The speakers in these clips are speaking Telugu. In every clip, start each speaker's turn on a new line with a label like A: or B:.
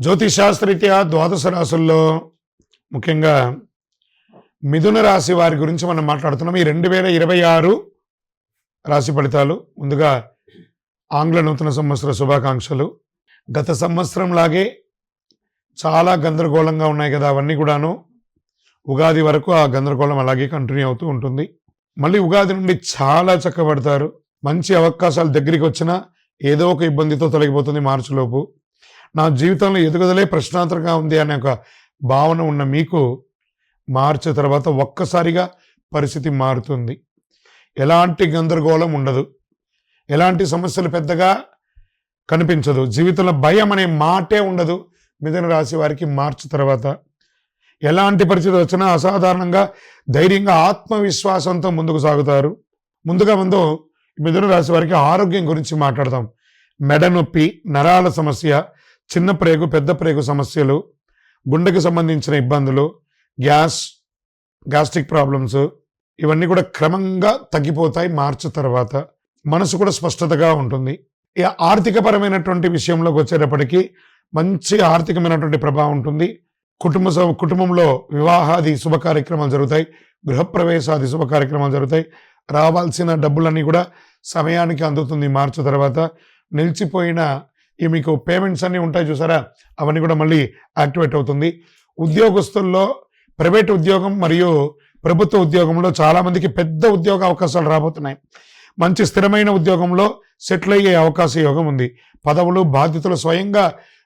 A: జ్యోతిషాస్త్రరీత్యా ద్వాదశ రాశుల్లో ముఖ్యంగా మిథున రాశి వారి గురించి మనం మాట్లాడుతున్నాం. ఈ 2026 రాశి ఫలితాలు. ముందుగా ఆంగ్ల నూతన సంవత్సర శుభాకాంక్షలు. గత సంవత్సరం లాగే చాలా గందరగోళంగా ఉన్నాయి కదా, అవన్నీ కూడాను ఉగాది వరకు ఆ గందరగోళం అలాగే కంటిన్యూ అవుతూ ఉంటుంది. మళ్ళీ ఉగాది నుండి చాలా చక్కబడతారు. మంచి అవకాశాలు దగ్గరికి వచ్చినా ఏదో ఒక ఇబ్బందితో తొలగిపోతుంది మార్చిలోపు. నా జీవితంలో ఎదుగుదలే ప్రశ్నార్థకంగా ఉంది అనే ఒక భావన ఉన్న మీకు మార్చి తర్వాత ఒక్కసారిగా పరిస్థితి మారుతుంది. ఎలాంటి గందరగోళం ఉండదు, ఎలాంటి సమస్యలు పెద్దగా కనిపించదు, జీవితంలో భయం అనే మాటే ఉండదు. మిథున రాశి వారికి మార్చి తర్వాత ఎలాంటి పరిస్థితి వచ్చినా అసాధారణంగా ధైర్యంగా ఆత్మవిశ్వాసంతో ముందుకు సాగుతారు. ముందుగా మిథున రాశి వారికి ఆరోగ్యం గురించి మాట్లాడదాం. మెడ నొప్పి, నరాల సమస్య, చిన్న ప్రేగు పెద్ద ప్రేగు సమస్యలు, గుండెకు సంబంధించిన ఇబ్బందులు, గ్యాస్ట్రిక్ ప్రాబ్లమ్స్, ఇవన్నీ కూడా క్రమంగా తగ్గిపోతాయి మార్చి తర్వాత. మనసు కూడా స్పష్టతగా ఉంటుంది. ఆర్థికపరమైనటువంటి విషయంలోకి వచ్చేటప్పటికీ మంచి ఆర్థికమైనటువంటి ప్రభావం ఉంటుంది. కుటుంబంలో వివాహాది శుభ కార్యక్రమాలు జరుగుతాయి, గృహప్రవేశాది శుభ కార్యక్రమాలు జరుగుతాయి. రావాల్సిన డబ్బులన్నీ కూడా సమయానికి అందుతుంది మార్చి తర్వాత. నిలిచిపోయిన మీకు పేమెంట్స్ అన్నీ ఉంటాయి చూసారా, అవన్నీ కూడా మళ్ళీ యాక్టివేట్ అవుతుంది. ఉద్యోగస్తుల్లో ప్రైవేట్ ఉద్యోగం మరియు ప్రభుత్వ ఉద్యోగంలో చాలామందికి పెద్ద ఉద్యోగ అవకాశాలు రాబోతున్నాయి. మంచి స్థిరమైన ఉద్యోగంలో సెటిల్ అయ్యే అవకాశ యోగం ఉంది. పదవులు బాధ్యతలు స్వయంగా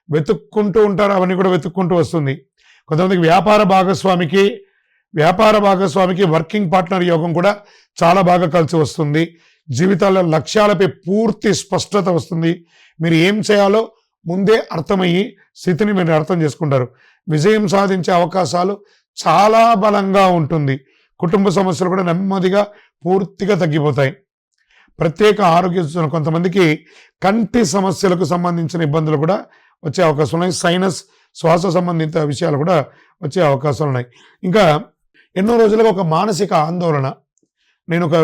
A: వెతుక్కుంటూ ఉంటారు, అవన్నీ కూడా వెతుక్కుంటూ వస్తుంది. కొంతమందికి వ్యాపార భాగస్వామికి వర్కింగ్ పార్ట్నర్ యోగం కూడా చాలా బాగా కలిసి వస్తుంది. జీవితాల లక్ష్యాలపై పూర్తి స్పష్టత వస్తుంది. మీరు ఏం చేయాలో ముందే అర్థమయ్యి స్థితిని మీరు అర్థం చేసుకుంటారు. విజయం సాధించే అవకాశాలు చాలా బలంగా ఉంటుంది. కుటుంబ సమస్యలు కూడా నెమ్మదిగా పూర్తిగా తగ్గిపోతాయి. ప్రత్యేక ఆరోగ్య సూచన, కొంతమందికి కంటి సమస్యలకు సంబంధించిన ఇబ్బందులు కూడా వచ్చే అవకాశం ఉన్నాయి. సైనస్, శ్వాస సంబంధిత విషయాలు కూడా వచ్చే అవకాశాలు ఉన్నాయి. ఇంకా ఎన్నో రోజులుగా ఒక మానసిక ఆందోళన, నేను ఒక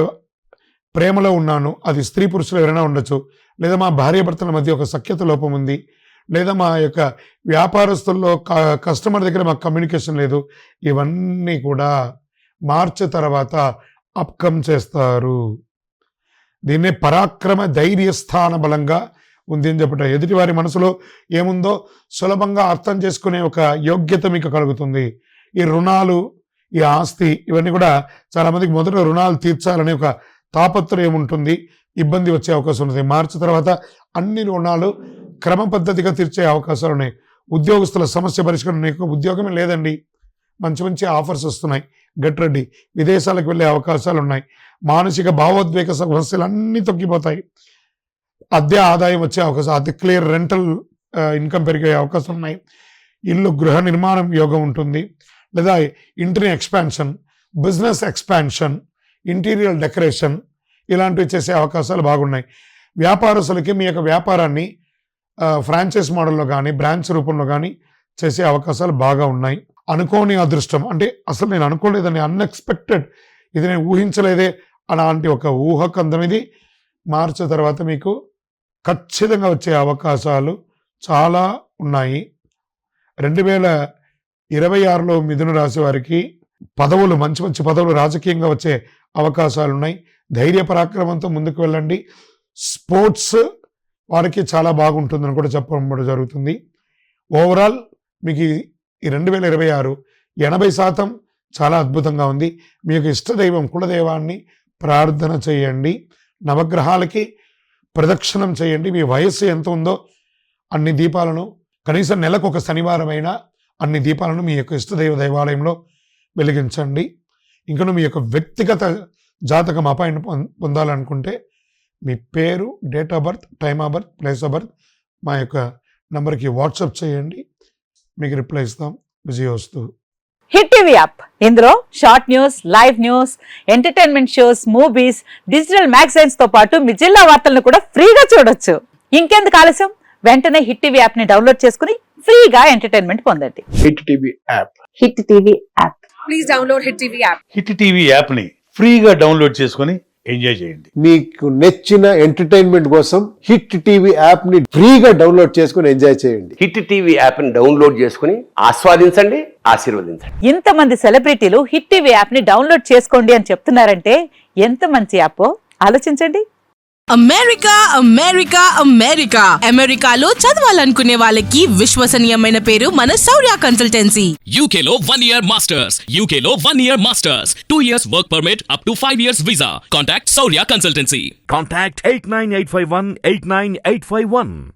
A: ప్రేమలో ఉన్నాను, అది స్త్రీ పురుషులు ఎవరైనా ఉండొచ్చు, లేదా మా భార్యాభర్తల మధ్య ఒక సఖ్యత లోపం ఉంది, లేదా మా యొక్క వ్యాపారస్తుల్లో కస్టమర్ దగ్గర మాకు కమ్యూనికేషన్ లేదు, ఇవన్నీ కూడా మార్చి తర్వాత అప్కమ్ చేస్తారు. దీన్నే పరాక్రమ ధైర్యస్థాన బలంగా ఉంది అని చెప్పట. ఎదుటివారి మనసులో ఏముందో సులభంగా అర్థం చేసుకునే ఒక యోగ్యత మీకు కలుగుతుంది. ఈ రుణాలు, ఈ ఆస్తి, ఇవన్నీ కూడా చాలామందికి మొదట రుణాలు తీర్చాలనే ఒక తాపత్రయం ఉంటుంది, ఇబ్బంది వచ్చే అవకాశం ఉంటుంది. మార్చి తర్వాత అన్ని రుణాలు క్రమ పద్ధతిగా తీర్చే అవకాశాలు ఉన్నాయి. ఉద్యోగస్తుల సమస్య పరిష్కారం, నీకు ఉద్యోగమే లేదండి, మంచి మంచి ఆఫర్స్ వస్తున్నాయి, గెట్ రెడీ. విదేశాలకు వెళ్ళే అవకాశాలు ఉన్నాయి. మానసిక భావోద్వేగ సమస్యలు అన్నీ తగ్గిపోతాయి. అద్దె ఆదాయం వచ్చే అవకాశం, అద్దె క్లియర్ రెంటల్ ఇన్కమ్ పెరిగే అవకాశం ఉన్నాయి. ఇల్లు గృహ నిర్మాణం యోగం ఉంటుంది, లేదా ఇంటిని expansion, business expansion, interior decoration, ఇలాంటివి చేసే అవకాశాలు బాగున్నాయి. వ్యాపారస్తులకి మీ యొక్క వ్యాపారాన్ని ఫ్రాంచైజ్ మోడల్లో కానీ బ్రాంచ్ రూపంలో కానీ చేసే అవకాశాలు బాగా ఉన్నాయి. అనుకోని అదృష్టం, అంటే అసలు నేను అనుకోలేదని, అన్ఎక్స్పెక్టెడ్, ఇది నేను ఊహించలేదే అలాంటి ఒక ఊహకందనిది మార్చి తర్వాత మీకు ఖచ్చితంగా వచ్చే అవకాశాలు చాలా ఉన్నాయి. 2026లో మిథున రాశి వారికి పదవులు, మంచి మంచి పదవులు రాజకీయంగా వచ్చే అవకాశాలు ఉన్నాయి. ధైర్య పరాక్రమంతో ముందుకు వెళ్ళండి. స్పోర్ట్స్ వారికి చాలా బాగుంటుందని కూడా చెప్పడం జరుగుతుంది. ఓవరాల్ మీకు ఈ 2026 80% చాలా అద్భుతంగా ఉంది. మీ యొక్క ఇష్టదైవం కులదైవాన్ని ప్రార్థన చేయండి, నవగ్రహాలకి ప్రదక్షిణం చేయండి. మీ వయస్సు ఎంత ఉందో అన్ని దీపాలను, కనీసం నెలకు ఒక శనివారమైనా అన్ని దీపాలను మీ యొక్క ఇష్టదైవ దేవాలయంలో వెలిగించండి. ఇంకను మీ యొక్క వ్యక్తిగత జాతకం అపాయింట్మెంట్ పొందాలనుకుంటే మీ పేరు, date of birth, time of birth, place of birth మా యొక్క నంబర్కి వాట్సాప్ చేయండి, మీకు రిప్లై ఇస్తాం. విజయోస్తు.
B: హిట్ టీవీ యాప్, ఇందులో short news, live news, entertainment shows, movies, digital magazines తో పాటు మీ జిల్లా వార్తలను కూడా ఫ్రీగా చూడొచ్చు. ఇంకెందుకు ఆలస్యం, వెంటనే హిట్ టీవీ యాప్ ని డౌన్లోడ్ చేసుకుని ఫ్రీగా ఎంటర్టైన్మెంట్ పొందండి.
C: Hit TV app.
B: Hit TV app.
D: Please download hit TV app.
C: Hit TV app ని ఫ్రీగా డౌన్లోడ్ చేసుకొని ఎంజాయ్ చేయండి.
D: మీకు నచ్చిన ఎంటర్టైన్మెంట్ కోసం హిట్ టీవీ యాప్ ని ఫ్రీగా డౌన్లోడ్ చేసుకుని ఎంజాయ్ చేయండి.
E: హిట్ టీవీ యాప్ని డౌన్లోడ్ చేసుకుని ఆస్వాదించండి, ఆశీర్వదించండి.
B: ఇంతమంది సెలబ్రిటీలు హిట్ టీవీ యాప్ ని డౌన్లోడ్ చేసుకోండి అని చెప్తున్నారంటే ఎంత మంచి యాప్ ఆలోచించండి.
F: అమెరికా అమెరికా అమెరికా అమెరికాలో చదవాలనుకునే వాళ్ళకి విశ్వసనీయమైన పేరు మన శౌర్య consultancy.
G: UK Law 1 Year Masters. UK Law 1 Year Masters. 2 years work permit up to 5 years visa. Contact Saurya Consultancy.
C: Contact 89851 89851.